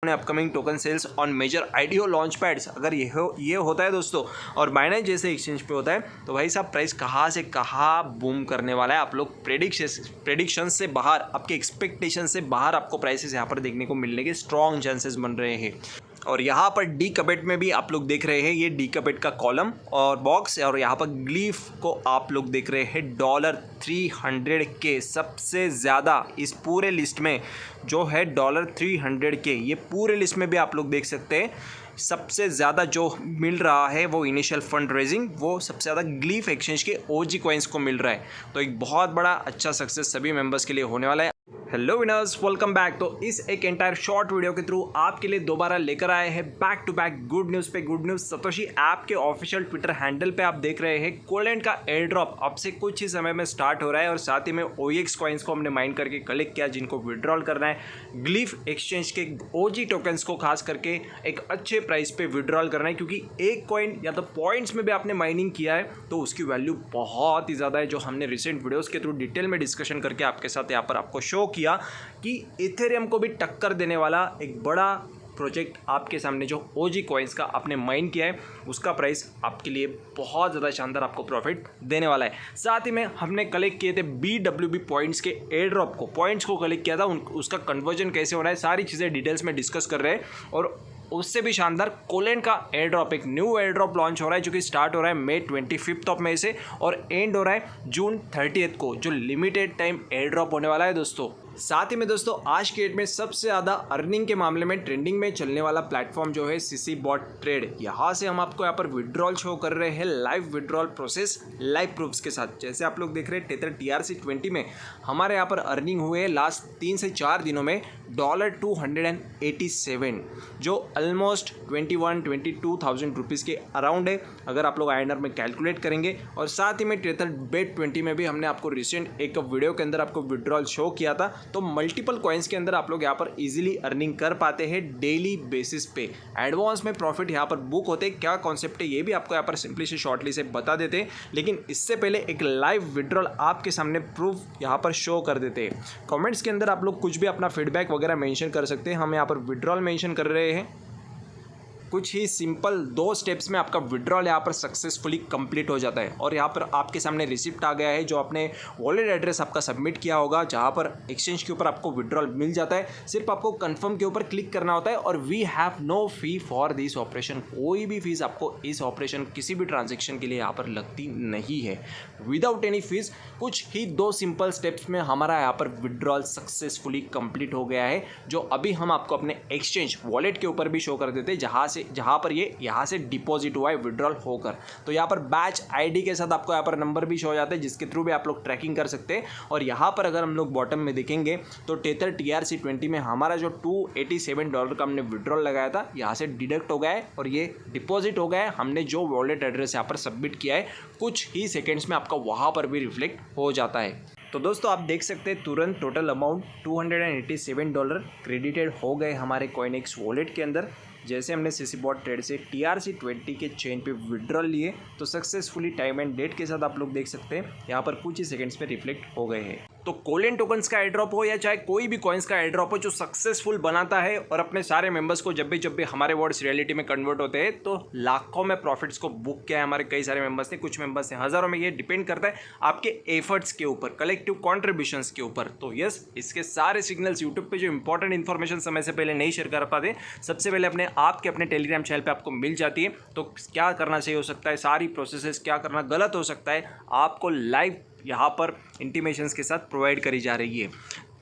Upcoming token sales on major IDO launch pads. अगर ये होता है दोस्तों और बाइनेंस जैसे एक्सचेंज पे होता है तो भाई साहब प्राइस कहाँ से कहाँ बूम करने वाला है। आप लोग प्रेडिक्शन से बाहर, आपके एक्सपेक्टेशन से बाहर आपको प्राइसेस यहाँ पर देखने को मिलने के स्ट्रॉन्ग चांसेस बन रहे हैं। और यहाँ पर डी कबेट में भी आप लोग देख रहे हैं ये डी कबेट का कॉलम और बॉक्स, और यहाँ पर ग्लीफ को आप लोग देख रहे हैं $300 के सबसे ज़्यादा इस पूरे लिस्ट में जो है $300 के। ये पूरे लिस्ट में भी आप लोग देख सकते हैं सबसे ज़्यादा जो मिल रहा है वो इनिशियल फंड रेजिंग, वो सबसे ज़्यादा ग्लीफ एक्सचेंज के ओजी कॉइन्स को मिल रहा है। तो एक बहुत बड़ा अच्छा सक्सेस सभी मेंबर्स के लिए होने वाला है। Hello winners, welcome back. तो इस एक एंटायर शॉर्ट वीडियो के थ्रू आपके लिए दोबारा लेकर आए हैं back to back good news पे गुड न्यूज़। सतोशी ऐप के ऑफिशियल ट्विटर हैंडल पे आप देख रहे हैं कोलेंट का एयर ड्रॉप अब से कुछ ही समय में स्टार्ट हो रहा है और साथ ही में OEX कॉइन्स को हमने माइन करके कलेक्ट किया जिनको विड्रॉल करना है। ग्लीफ एक्सचेंज के OG टोकन्स को खास करके एक अच्छे प्राइस पे विड्रॉल करना है, क्योंकि एक कॉइन या तो पॉइंट्स में भी आपने माइनिंग किया है तो उसकी वैल्यू बहुत ही ज़्यादा है, जो हमने रिसेंट वीडियोज़ के थ्रू डिटेल में डिस्कशन करके आपके साथ यहाँ पर आपको शो किया कि इथेरियम को भी टक्कर देने वाला एक बड़ा प्रोजेक्ट आपके सामने जो OG कॉइन्स का आपने माइन किया है उसका प्राइस आपके लिए बहुत ज़्यादा शानदार आपको प्रॉफिट देने वाला है। साथ ही में हमने कलेक्ट किए थे BWB पॉइंट्स के एयर ड्रॉप को, पॉइंट्स को कलेक्ट किया था, उसका कन्वर्जन कैसे हो रहा है सारी चीज़ें डिटेल्स में डिस्कस कर रहे हैं। और उससे भी शानदार कोलेंट का एयर ड्रॉप, एक न्यू एयर ड्रॉप लॉन्च हो रहा है जो कि स्टार्ट हो रहा है May 25 ऑफ मई से और एंड हो रहा है June 30 को, जो लिमिटेड टाइम एयर ड्रॉप होने वाला है दोस्तों। साथ ही में दोस्तों आज के डेट में सबसे ज़्यादा अर्निंग के मामले में ट्रेंडिंग में चलने वाला प्लेटफॉर्म जो है CC बॉट ट्रेड, यहाँ से हम आपको यहाँ पर विड्रॉल शो कर रहे हैं live withdrawal process live proofs के साथ। जैसे आप लोग देख रहे हैं टेथर TRC20 में हमारे यहाँ पर अर्निंग हुए है लास्ट 3 से 4 दिनों में $287, जो ऑलमोस्ट 22,000 रुपीज़ के अराउंड है अगर आप लोग INR में कैलकुलेट करेंगे। और साथ ही में टेथर BET20 में भी हमने आपको रिसेंट एक वीडियो के अंदर आपको विड्रॉल शो किया था। तो मल्टीपल कॉइन्स के अंदर आप लोग यहाँ पर इजीली अर्निंग कर पाते हैं डेली बेसिस पे। एडवांस में प्रॉफिट यहाँ पर बुक होते हैं, क्या कॉन्सेप्ट है ये भी आपको यहाँ पर सिंपली से शॉर्टली से बता देते हैं, लेकिन इससे पहले एक लाइव विड्रॉल आपके सामने प्रूफ यहाँ पर शो कर देते हैं। कमेंट्स के अंदर आप लोग कुछ भी अपना फीडबैक वगैरह मेंशन कर सकते हैं। हम यहाँ पर विड्रॉल मेंशन कर रहे हैं। कुछ ही सिंपल 2 स्टेप्स में आपका विड्रॉल यहाँ पर सक्सेसफुली कंप्लीट हो जाता है और यहाँ पर आपके सामने रिसिप्ट आ गया है जो आपने वॉलेट एड्रेस आपका सबमिट किया होगा, जहाँ पर एक्सचेंज के ऊपर आपको विड्रॉल मिल जाता है। सिर्फ आपको कंफर्म के ऊपर क्लिक करना होता है और we have no fee for this operation. कोई भी फीस आपको इस ऑपरेशन किसी भी ट्रांजेक्शन के लिए यहाँ पर लगती नहीं है, विदाउट एनी फीस। कुछ ही 2 सिंपल स्टेप्स में हमारा यहाँ पर विड्रॉल सक्सेसफुली कंप्लीट हो गया है, जो अभी हम आपको अपने एक्सचेंज वॉलेट के ऊपर भी शो कर देते हैं, जहाँ पर ये यहाँ से डिपॉजिट हुआ है विड्रॉल होकर। तो यहाँ पर बैच आईडी के साथ आपको यहाँ पर नंबर भी शो हो जाता है जिसके थ्रू भी आप लोग ट्रैकिंग कर सकते हैं। और यहाँ पर अगर हम लोग बॉटम में देखेंगे तो टेथर TRC20 में हमारा जो $287 का हमने विड्रॉल लगाया था यहाँ से डिडक्ट हो गया है और ये डिपॉजिट हो गया है। हमने जो वॉलेट एड्रेस यहाँ पर सबमिट किया है कुछ ही सेकेंड्स में आपका वहाँ पर भी रिफ्लेक्ट हो जाता है। तो दोस्तों आप देख सकते हैं तुरंत टोटल अमाउंट $287 क्रेडिटेड हो गए हमारे कॉइनएक्स वॉलेट के अंदर। जैसे हमने CC बॉट ट्रेड से TRC20 के चेन पे विड्रॉल लिए तो सक्सेसफुली टाइम एंड डेट के साथ आप लोग देख सकते हैं यहाँ पर कुछ ही सेकंड्स में रिफ्लेक्ट हो गए हैं। तो कोलेंट टोकन्स का एयरड्रॉप हो या चाहे कोई भी कॉइन्स का एयरड्रॉप हो जो सक्सेसफुल बनाता है और अपने सारे मेंबर्स को जब भी हमारे वर्ड्स रियलिटी में कन्वर्ट होते हैं तो लाखों में प्रॉफिट्स को बुक किया है हमारे कई सारे मेंबर्स ने, कुछ मेंबर्स ने हज़ारों में। ये डिपेंड करता है आपके एफर्ट्स के ऊपर, कलेक्टिव कॉन्ट्रीब्यूशंस के ऊपर। तो यस, इसके सारे सिग्नल्स यूट्यूब पे जो इंपॉर्टेंट इन्फॉर्मेशन समय से पहले नहीं शेयर कर पाते, सबसे पहले अपने टेलीग्राम चैनल पे आपको मिल जाती है। तो क्या करना चाहिए हो सकता है, सारी प्रोसेसेस क्या करना गलत हो सकता है, आपको लाइव यहाँ पर इंटीमेशंस के साथ प्रोवाइड करी जा रही है।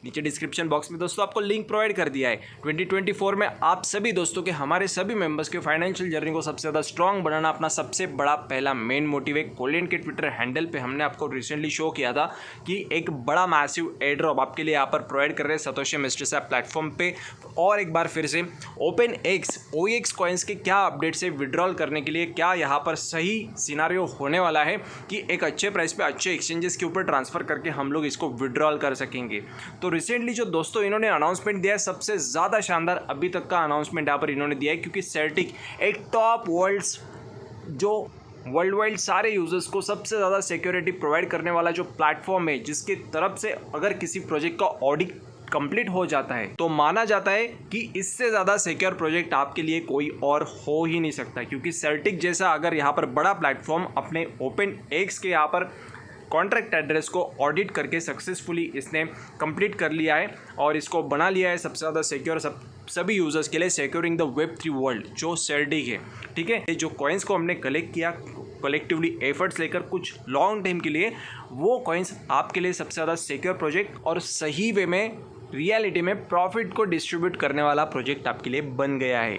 नीचे डिस्क्रिप्शन बॉक्स में दोस्तों आपको लिंक प्रोवाइड कर दिया है। 2024 में आप सभी दोस्तों के, हमारे सभी मेंबर्स के फाइनेंशियल जर्नी को सबसे ज़्यादा स्ट्रांग बनाना अपना सबसे बड़ा पहला मेन मोटिव है। कोलेंट के ट्विटर हैंडल पे हमने आपको रिसेंटली शो किया था कि एक बड़ा मैसिव एयर ड्रॉप आपके लिए यहाँ पर प्रोवाइड कर रहे हैं सतोशी मिस्ट्रेस ऐप प्लेटफॉर्म पे। और एक बार फिर से OpenX OEX कॉइन्स के क्या अपडेट से विड्रॉल करने के लिए क्या यहाँ पर सही सिनारियो होने वाला है कि एक अच्छे प्राइस पे अच्छे एक्सचेंजेस के ऊपर ट्रांसफ़र करके हम लोग इसको विड्रॉल कर सकेंगे। तो रिसेंटली जो दोस्तों इन्होंने अनाउंसमेंट दिया है, सबसे ज़्यादा शानदार अभी तक का अनाउंसमेंट यहाँ पर इन्होंने दिया है, क्योंकि सेल्टिक एक टॉप वर्ल्ड्स जो वर्ल्ड वाइड सारे यूजर्स को सबसे ज़्यादा सिक्योरिटी प्रोवाइड करने वाला जो प्लेटफॉर्म है, जिसकी तरफ से अगर किसी प्रोजेक्ट का ऑडिट कंप्लीट हो जाता है तो माना जाता है कि इससे ज़्यादा सिक्योर प्रोजेक्ट आपके लिए कोई और हो ही नहीं सकता, क्योंकि सर्टिक जैसा अगर यहाँ पर बड़ा प्लेटफॉर्म अपने ओपन एक्स के यहाँ पर कॉन्ट्रैक्ट एड्रेस को ऑडिट करके सक्सेसफुली इसने कंप्लीट कर लिया है और इसको बना लिया है सबसे ज़्यादा सिक्योर सभी यूज़र्स के लिए, सिक्योरिंग द वेब3 वर्ल्ड जो सर्टिक है। ठीक है, जो कॉइन्स को हमने कलेक्ट किया कलेक्टिवली एफर्ट्स लेकर कुछ लॉन्ग टाइम के लिए, वो कॉइन्स आपके लिए सबसे ज़्यादा सिक्योर प्रोजेक्ट और सही वे में रियलिटी में प्रॉफिट को डिस्ट्रीब्यूट करने वाला प्रोजेक्ट आपके लिए बन गया है।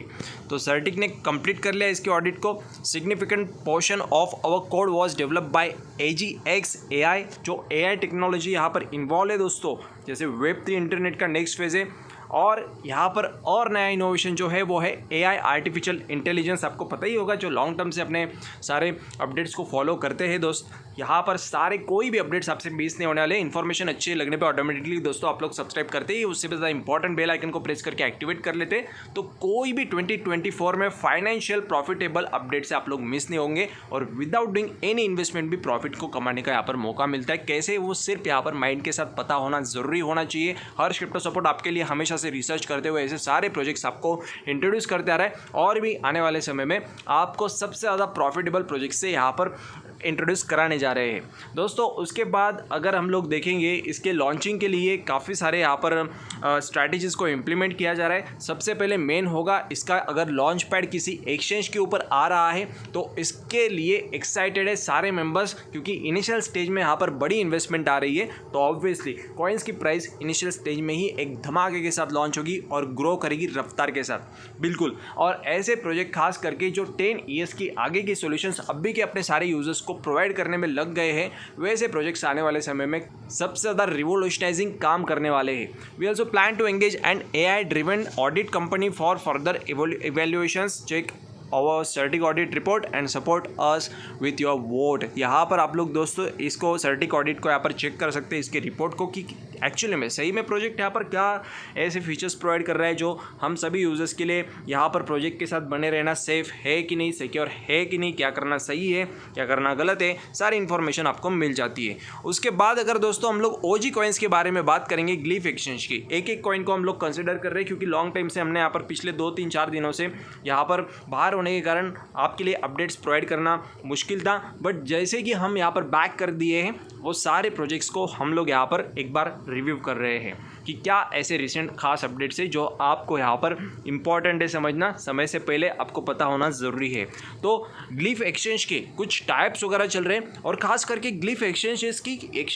तो सर्टिक ने कंप्लीट कर लिया इसके ऑडिट को। Significant portion of our code was developed by AGX AI, जो AI टेक्नोलॉजी यहाँ पर इन्वॉल्व है दोस्तों। जैसे वेब3 इंटरनेट का नेक्स्ट फेज है और यहाँ पर और नया इनोवेशन जो है वो है AI आर्टिफिशियल इंटेलिजेंस। आपको पता ही होगा जो लॉन्ग टर्म से अपने सारे अपडेट्स को फॉलो करते हैं दोस्त, यहाँ पर सारे कोई भी अपडेट्स आपसे मिस नहीं होने वाले। इन्फॉर्मेशन अच्छी लगने पे ऑटोमेटिकली दोस्तों आप लोग सब्सक्राइब करते ही उससे भी ज़्यादा इंपॉर्टेंट बेल आइकन को प्रेस करके एक्टिवेट कर लेते, तो कोई भी 2024 में फाइनेंशियल प्रॉफिटेबल अपडेट से आप लोग मिस नहीं होंगे और विदाउट डूइंग एनी इन्वेस्टमेंट भी प्रॉफिट को कमाने का यहाँ पर मौका मिलता है। कैसे, वो सिर्फ यहाँ पर माइंड के साथ पता होना ज़रूरी होना चाहिए। हर क्रिप्टो सपोर्ट आपके लिए हमेशा से रिसर्च करते हुए ऐसे सारे प्रोजेक्ट्स आपको इंट्रोड्यूस करते आ रहा है और भी आने वाले समय में आपको सबसे ज़्यादा प्रॉफिटेबल प्रोजेक्ट से यहाँ पर इंट्रोड्यूस कराने जा रहे हैं दोस्तों। उसके बाद अगर हम लोग देखेंगे इसके लॉन्चिंग के लिए काफ़ी सारे यहाँ पर स्ट्रैटेजीज़ को इम्प्लीमेंट किया जा रहा है। सबसे पहले मेन होगा इसका, अगर लॉन्च पैड किसी एक्सचेंज के ऊपर आ रहा है तो इसके लिए एक्साइटेड है सारे मेंबर्स, क्योंकि इनिशियल स्टेज में यहाँ पर बड़ी इन्वेस्टमेंट आ रही है तो ऑब्वियसली कॉइन्स की प्राइस इनिशियल स्टेज में ही एक धमाके के साथ लॉन्च होगी और ग्रो करेगी रफ्तार के साथ बिल्कुल। और ऐसे प्रोजेक्ट खास करके जो 10 ईयर्स की आगे की सॉल्यूशंस अभी के अपने सारे यूजर्स को प्रोवाइड करने में लग गए हैं, वैसे प्रोजेक्ट्स आने वाले समय में सबसे ज़्यादा रिवोल्यूशनाइजिंग काम करने वाले हैं। We also plan to engage an AI driven audit company for further evaluations, check our CertiK audit report and support us with your vote. यहाँ पर आप लोग दोस्तों इसको सर्टिक ऑडिट को यहाँ पर चेक कर सकते हैं इसके रिपोर्ट को कि एक्चुअली में सही में प्रोजेक्ट यहाँ पर क्या ऐसे फीचर्स प्रोवाइड कर रहा है जो हम सभी यूजर्स के लिए यहाँ पर प्रोजेक्ट के साथ बने रहना सेफ है कि नहीं, सिक्योर है कि नहीं, क्या करना सही है क्या करना गलत है, सारी इन्फॉर्मेशन आपको मिल जाती है। उसके बाद अगर दोस्तों हम लोग OG कॉइन्स के बारे में बात करेंगे, ग्लिफ एक्सचेंज की एक एक कॉइन को हम लोग कंसिडर कर रहे हैं, क्योंकि लॉन्ग टाइम से हमने यहाँ पर पिछले 2-3-4 दिनों से यहाँ पर बाहर होने के कारण आपके लिए अपडेट्स प्रोवाइड करना मुश्किल था। बट जैसे कि हम यहाँ पर बैक कर दिए हैं वो सारे प्रोजेक्ट्स को हम लोग यहाँ पर एक बार रिव्यू कर रहे हैं कि क्या ऐसे रिसेंट खास अपडेट्स है जो आपको यहाँ पर इम्पॉर्टेंट है समझना, समय से पहले आपको पता होना ज़रूरी है। तो ग्लिफ एक्सचेंज के कुछ टाइप्स वगैरह चल रहे हैं और ख़ास करके ग्लिफ एक्सचेंज की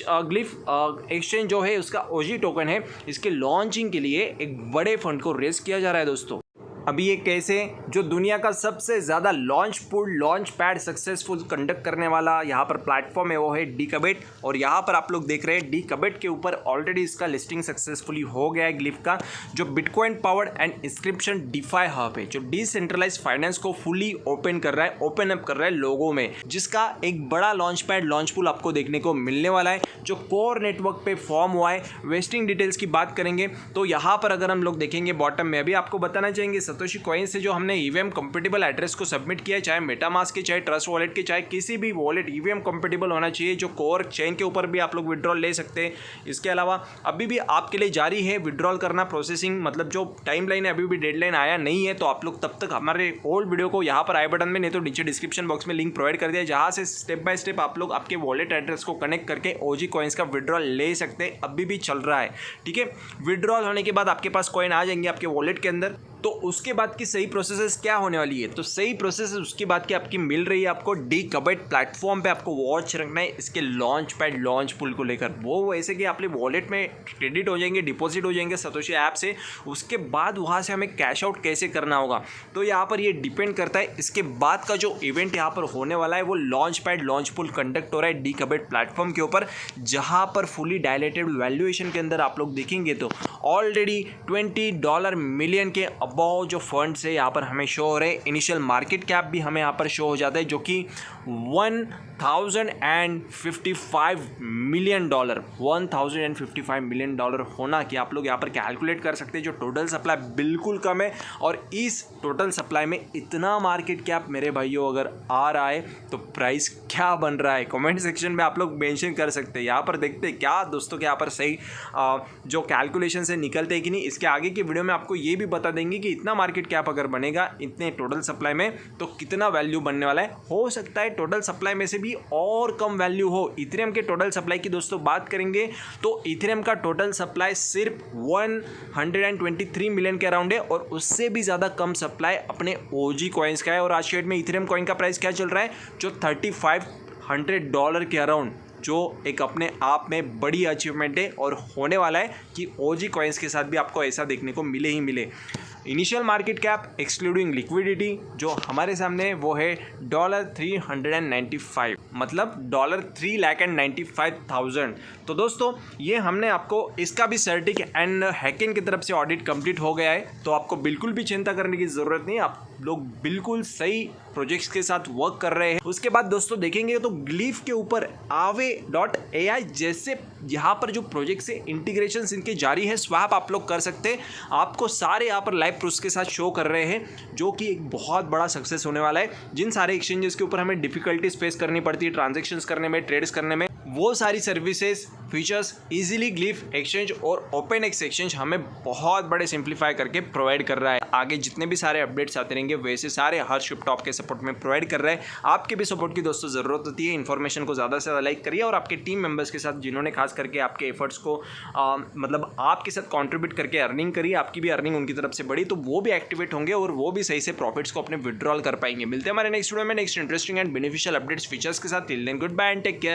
ग्लिफ एक्सचेंज जो है उसका OG टोकन है, इसके लॉन्चिंग के लिए एक बड़े फंड को रेज किया जा रहा है दोस्तों। अभी ये कैसे, जो दुनिया का सबसे ज़्यादा लॉन्च पैड सक्सेसफुल कंडक्ट करने वाला यहाँ पर प्लेटफॉर्म है वो है डीकबेट, और यहाँ पर आप लोग देख रहे हैं डीकबेट के ऊपर ऑलरेडी इसका लिस्टिंग सक्सेसफुली हो गया है ग्लिफ का, जो bitcoin powered and inscription DeFi hub है, जो डिसेंट्रलाइज फाइनेंस को फुली ओपन कर रहा है, ओपन अप कर रहा है लोगों में, जिसका एक बड़ा लॉन्च पैड लॉन्च पूल आपको देखने को मिलने वाला है जो कोर नेटवर्क पे फॉर्म हुआ है। वेस्टिंग डिटेल्स की बात करेंगे तो यहाँ पर अगर हम लोग देखेंगे बॉटम में अभी आपको बताना चाहेंगे सतोशी कॉइन से जो हमने EVM कंपेटेबल एड्रेस को सबमिट किया है, चाहे मेटामास्क के, चाहे ट्रस्ट वॉलेट के, चाहे किसी भी वॉलेट EVM कंपेटेबल होना चाहिए, जो कोर चेन के ऊपर भी आप लोग विड्रॉल ले सकते हैं। इसके अलावा अभी भी आपके लिए जारी है विड्रॉल करना प्रोसेसिंग, मतलब जो टाइमलाइन है अभी भी डेडलाइन आया नहीं है, तो आप लोग तब तक हमारे ओल्ड वीडियो को यहाँ पर आई बटन में नहीं तो नीचे डिस्क्रिप्शन बॉक्स में लिंक प्रोवाइड कर दिया, जहाँ से स्टेप बाय स्टेप आप लोग आपके वॉलेट एड्रेस को कनेक्ट करके OG कॉइन्स का विड्रॉल ले सकते हैं। अभी भी चल रहा है, ठीक है। विड्रॉल होने के बाद आपके पास कॉइन आ जाएंगे आपके वॉलेट के अंदर, तो उसके बाद की सही प्रोसेस क्या होने वाली है, तो सही प्रोसेस उसके बाद की आपकी मिल रही है आपको डीकबेट प्लेटफॉर्म पे। आपको वॉच रखना है इसके लॉन्च पैड लॉन्च पुल को लेकर, वो ऐसे कि आपके वॉलेट में क्रेडिट हो जाएंगे, डिपॉजिट हो जाएंगे सतोशी ऐप से। उसके बाद वहाँ से हमें कैश आउट कैसे करना होगा, तो यहाँ पर ये डिपेंड करता है। इसके बाद का जो इवेंट यहाँ पर होने वाला है वो लॉन्च पैड लॉन्च पुल कंडक्ट हो रहा है डीकबेट प्लेटफॉर्म के ऊपर, जहाँ पर फुली डायलेटेड वैल्यूएशन के अंदर आप लोग देखेंगे तो ऑलरेडी $20 मिलियन के अबाउ जो फंड्स है यहाँ पर हमें शो हो रहे हैं। इनिशियल मार्केट कैप भी हमें यहाँ पर शो हो जाता है जो कि $1055 मिलियन, $1055 मिलियन होना कि आप लोग यहाँ पर कैलकुलेट कर सकते हैं। जो टोटल सप्लाई बिल्कुल कम है, और इस टोटल सप्लाई में इतना मार्केट कैप मेरे भाइयों अगर आ रहा है तो प्राइस क्या बन रहा है, कमेंट सेक्शन में आप लोग मेंशन कर सकते हैं। यहाँ पर देखते हैं क्या दोस्तों के यहाँ पर सही जो कैलकुलेशन से निकलते हैं कि नहीं। इसके आगे की वीडियो में आपको ये भी बता देंगे कि इतना मार्केट कैप अगर बनेगा इतने टोटल सप्लाई में तो कितना वैल्यू बनने वाला है। हो सकता है टोटल सप्लाई में से भी और कम वैल्यू हो। इथेरियम के टोटल सप्लाई की दोस्तों बात करेंगे तो इथेरियम का टोटल सप्लाई सिर्फ 123 मिलियन के अराउंड है, और उससे भी ज़्यादा कम सप्लाई अपने ओजी कॉइन्स का है। और आज के डेट में इथेरियम कॉइन का प्राइस क्या चल रहा है, जो $3500 के अराउंड, जो एक अपने आप में बड़ी अचीवमेंट है। और होने वाला है कि ओजी कॉइन्स के साथ भी आपको ऐसा देखने को मिले ही मिले। Initial market cap excluding liquidity जो हमारे सामने वो है $395, मतलब $3,95,000। तो दोस्तों ये हमने आपको इसका भी सर्टिक एंड हैकिंग की तरफ से ऑडिट कंप्लीट हो गया है, तो आपको बिल्कुल भी चिंता करने की ज़रूरत नहीं। आप लोग बिल्कुल सही प्रोजेक्ट्स के साथ वर्क कर रहे हैं। उसके बाद दोस्तों देखेंगे तो ग्लीफ के ऊपर Aave.ai जैसे यहाँ पर जो प्रोजेक्ट से इंटीग्रेशन इनके जारी है, स्वैप आप लोग कर सकते हैं। आपको सारे यहाँ पर लाइव प्रूफ्स के साथ शो कर रहे हैं, जो कि एक बहुत बड़ा सक्सेस होने वाला है। जिन सारे एक्सचेंजेस के ऊपर हमें डिफिकल्टीज फेस करनी पड़ती है ट्रांजेक्शन्स करने में, ट्रेड्स करने में, वो सारी सर्विसेज फीचर्स इजीली ग्लीफ एक्सचेंज और ओपनएक्स एक्सचेंज हमें बहुत बड़े सिंप्लीफाई करके प्रोवाइड कर रहा है। आगे जितने भी सारे अपडेट्स आते रहेंगे वैसे सारे हर शिप टॉप के सपोर्ट में प्रोवाइड कर रहा है। आपके भी सपोर्ट की दोस्तों ज़रूरत होती है। इन्फॉर्मेशन को ज़्यादा से ज़्यादा लाइक करिए, और आपके टीम मेंबर्स के साथ जिन्होंने खास करके आपके एफर्ट्स को मतलब आपके साथ कंट्रीब्यूट करके अर्निंग करिए, आपकी भी अर्निंग उनकी तरफ से बढ़ी तो वो भी एक्टिवेट होंगे और वो भी सही से प्रॉफिट्स को अपने विड्रॉल कर पाएंगे। मिलते हैं हमारे नेक्स्ट वीडियो में next interesting and beneficial updates features के साथ। Till then goodbye and take care.